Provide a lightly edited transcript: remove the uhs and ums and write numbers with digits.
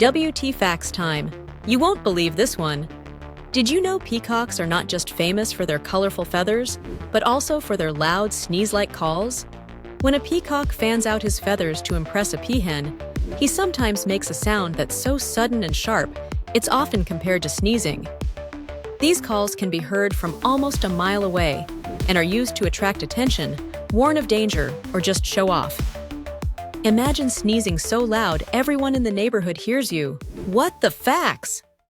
WT Facts time. You won't believe this one. Did you know peacocks are not just famous for their colorful feathers, but also for their loud, sneeze-like calls? When a peacock fans out his feathers to impress a peahen, he sometimes makes a sound that's so sudden and sharp, it's often compared to sneezing. These calls can be heard from almost a mile away and are used to attract attention, warn of danger, or just show off. Imagine sneezing so loud everyone in the neighborhood hears you. What the facts?